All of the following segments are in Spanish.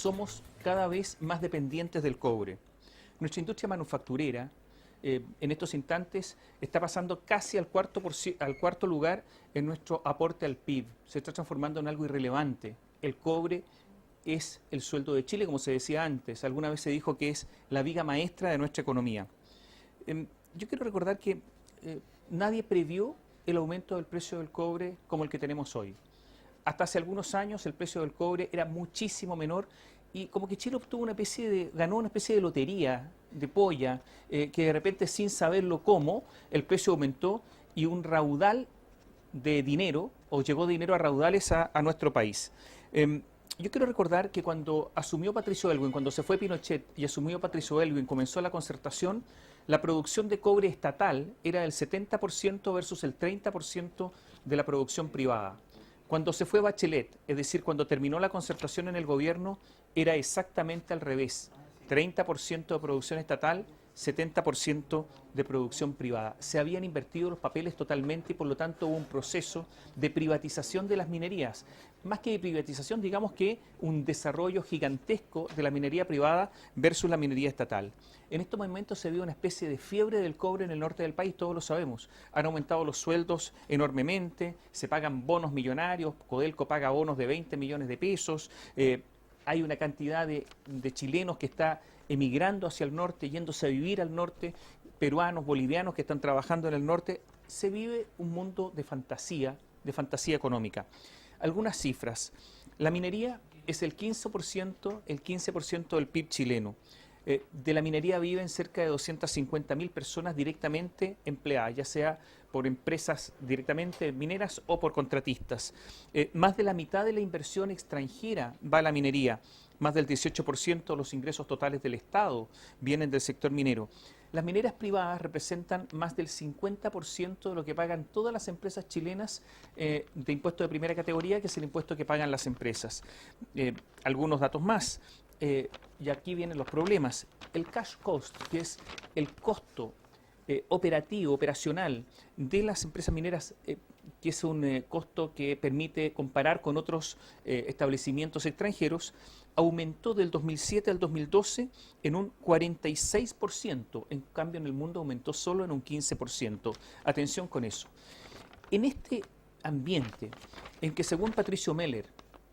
somos cada vez más dependientes del cobre. Nuestra industria manufacturera en estos instantes está pasando casi al cuarto lugar en nuestro aporte al PIB. Se está transformando en algo irrelevante. El cobre es el sueldo de Chile, como se decía antes. Alguna vez se dijo que es la viga maestra de nuestra economía. Yo quiero recordar que nadie previó el aumento del precio del cobre como el que tenemos hoy. Hasta hace algunos años el precio del cobre era muchísimo menor y como que Chile ganó una especie de lotería, de polla, que de repente sin saberlo cómo, el precio aumentó y un raudal de dinero, o llegó dinero a raudales a nuestro país. Yo quiero recordar que cuando asumió Patricio Aylwin, cuando se fue Pinochet y asumió Patricio Aylwin, comenzó la concertación, la producción de cobre estatal era del 70% versus el 30% de la producción privada. Cuando se fue Bachelet, es decir, cuando terminó la concertación en el gobierno, era exactamente al revés. 30% de producción estatal, 70% de producción privada. Se habían invertido los papeles totalmente y por lo tanto hubo un proceso de privatización de las minerías. Más que de privatización, digamos que un desarrollo gigantesco de la minería privada versus la minería estatal. En estos momentos se vive una especie de fiebre del cobre en el norte del país, todos lo sabemos. Han aumentado los sueldos enormemente, se pagan bonos millonarios, Codelco paga bonos de 20 millones de pesos, hay una cantidad de chilenos que está emigrando hacia el norte, yéndose a vivir al norte, peruanos, bolivianos que están trabajando en el norte. Se vive un mundo de fantasía económica. Algunas cifras. La minería es el 15% del PIB chileno. De la minería viven cerca de 250.000 personas directamente empleadas, ya sea por empresas directamente mineras o por contratistas. Más de la mitad de la inversión extranjera va a la minería, más del 18% de los ingresos totales del Estado vienen del sector minero. Las mineras privadas representan más del 50% de lo que pagan todas las empresas chilenas de impuesto de primera categoría, que es el impuesto que pagan las empresas. Algunos datos más. Y aquí vienen los problemas. El cash cost, que es el costo operacional de las empresas mineras, que es un costo que permite comparar con otros establecimientos extranjeros, aumentó del 2007 al 2012 en un 46%. En cambio, en el mundo aumentó solo en un 15%. Atención con eso. En este ambiente en que, según Patricio Meller,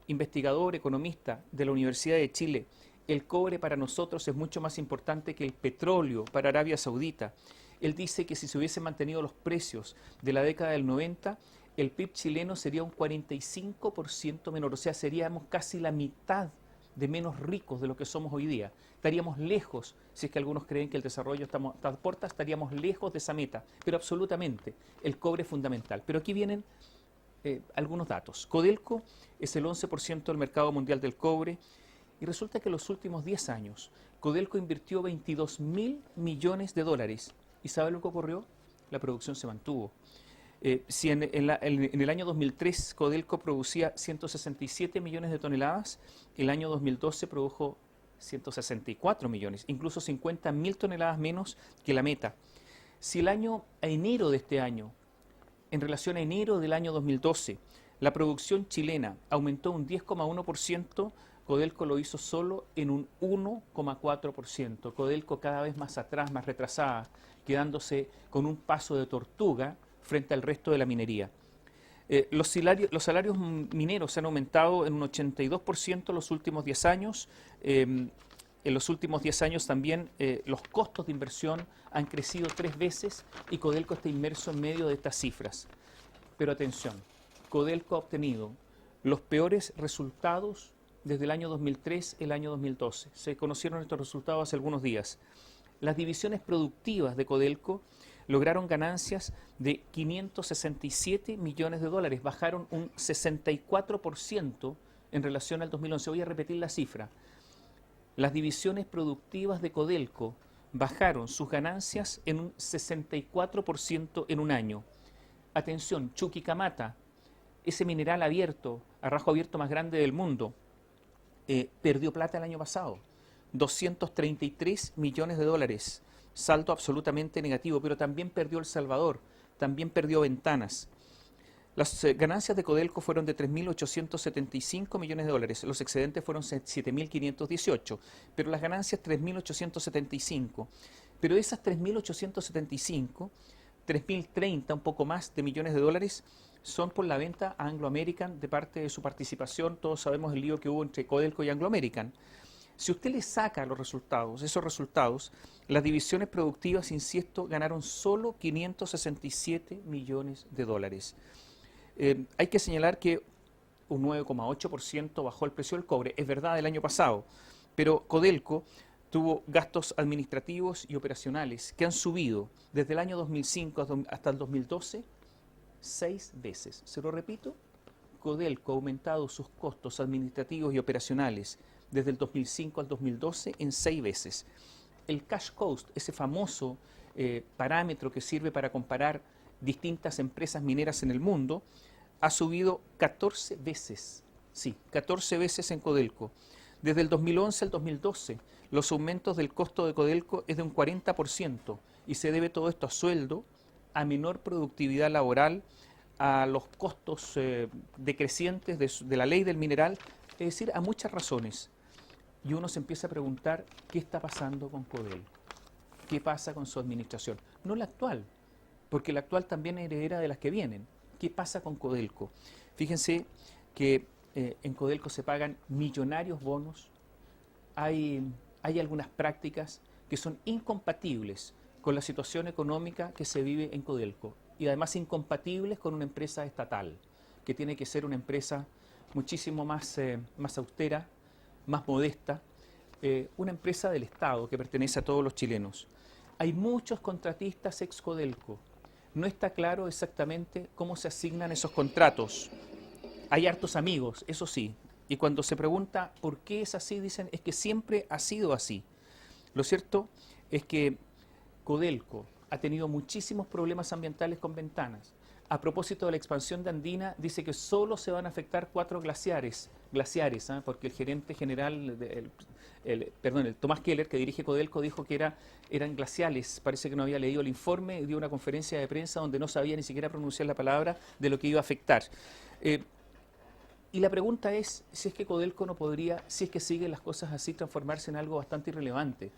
investigador, economista de la Universidad de Chile, el cobre para nosotros es mucho más importante que el petróleo para Arabia Saudita. Él dice que si se hubiesen mantenido los precios de la década del 90, el PIB chileno sería un 45% menor, o sea, seríamos casi la mitad de menos ricos de lo que somos hoy día. Estaríamos lejos, si es que algunos creen que el desarrollo está a puertas, estaríamos lejos de esa meta, pero absolutamente el cobre es fundamental. Pero aquí vienen algunos datos. Codelco es el 11% del mercado mundial del cobre y resulta que en los últimos 10 años Codelco invirtió 22.000 millones de dólares. ¿Y sabe lo que ocurrió? La producción se mantuvo. Si en el año 2003 Codelco producía 167 millones de toneladas, el año 2012 produjo 164 millones, incluso 50.000 toneladas menos que la meta. Si a enero de este año, en relación a enero del año 2012, la producción chilena aumentó un 10,1%, Codelco lo hizo solo en un 1,4%. Codelco cada vez más atrás, más retrasada, quedándose con un paso de tortuga frente al resto de la minería. Los salarios mineros han aumentado en un 82% en los últimos 10 años. En los últimos 10 años también los costos de inversión han crecido 3 veces y Codelco está inmerso en medio de estas cifras. Pero atención, Codelco ha obtenido los peores resultados desde el año 2003 al año 2012. Se conocieron estos resultados hace algunos días. Las divisiones productivas de Codelco lograron ganancias de 567 millones de dólares, bajaron un 64% en relación al 2011. Voy a repetir la cifra. Las divisiones productivas de Codelco bajaron sus ganancias en un 64% en un año. Atención, Chuquicamata, ese mineral abierto, a rajo abierto más grande del mundo, perdió plata el año pasado, 233 millones de dólares, saldo absolutamente negativo, pero también perdió El Salvador, también perdió Ventanas. Las ganancias de Codelco fueron de 3.875 millones de dólares, los excedentes fueron 7.518, pero las ganancias 3.875. Pero de esas 3.875, 3.030, un poco más de millones de dólares, son por la venta a Anglo American de parte de su participación. Todos sabemos el lío que hubo entre Codelco y Anglo American. Si usted le saca los resultados, esos resultados, las divisiones productivas, insisto, ganaron solo 567 millones de dólares. Hay que señalar que un 9,8% bajó el precio del cobre, es verdad, el año pasado, pero Codelco tuvo gastos administrativos y operacionales que han subido desde el año 2005 hasta el 2012 6 veces. Se lo repito, Codelco ha aumentado sus costos administrativos y operacionales desde el 2005 al 2012 en 6 veces. El cash cost, ese famoso parámetro que sirve para comparar distintas empresas mineras en el mundo, ha subido 14 veces. Sí, 14 veces en Codelco. Desde el 2011 al 2012, los aumentos del costo de Codelco es de un 40% y se debe todo esto a sueldo, a menor productividad laboral, a los costos decrecientes de la ley del mineral, es decir, a muchas razones. Y uno se empieza a preguntar qué está pasando con Codelco, qué pasa con su administración. No la actual, porque la actual también es heredera de las que vienen. ¿Qué pasa con Codelco? Fíjense que en Codelco se pagan millonarios bonos, hay algunas prácticas que son incompatibles con la situación económica que se vive en Codelco y además incompatibles con una empresa estatal, que tiene que ser una empresa muchísimo más austera, más modesta, una empresa del Estado que pertenece a todos los chilenos. Hay muchos contratistas ex Codelco. No está claro exactamente cómo se asignan esos contratos. Hay hartos amigos, eso sí, y cuando se pregunta por qué es así, dicen es que siempre ha sido así. Lo cierto es que Codelco ha tenido muchísimos problemas ambientales con Ventanas. A propósito de la expansión de Andina, dice que solo se van a afectar 4 glaciares, porque el gerente general, el Tomás Keller, que dirige Codelco, dijo que eran glaciales. Parece que no había leído el informe y dio una conferencia de prensa donde no sabía ni siquiera pronunciar la palabra de lo que iba a afectar. Y la pregunta es si es que Codelco no podría, si es que siguen las cosas así, transformarse en algo bastante irrelevante.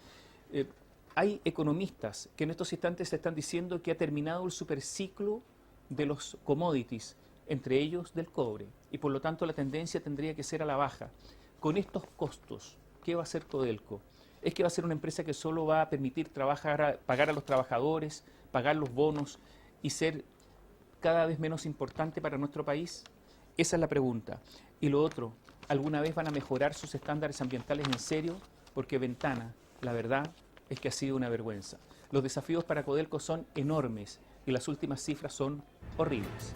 Hay economistas que en estos instantes están diciendo que ha terminado el superciclo de los commodities, entre ellos del cobre, y por lo tanto la tendencia tendría que ser a la baja. Con estos costos, ¿qué va a hacer Codelco? ¿Es que va a ser una empresa que solo va a permitir pagar a los trabajadores, pagar los bonos y ser cada vez menos importante para nuestro país? Esa es la pregunta. Y lo otro, ¿alguna vez van a mejorar sus estándares ambientales en serio? Porque Ventana, la verdad, es que ha sido una vergüenza. Los desafíos para Codelco son enormes y las últimas cifras son horribles.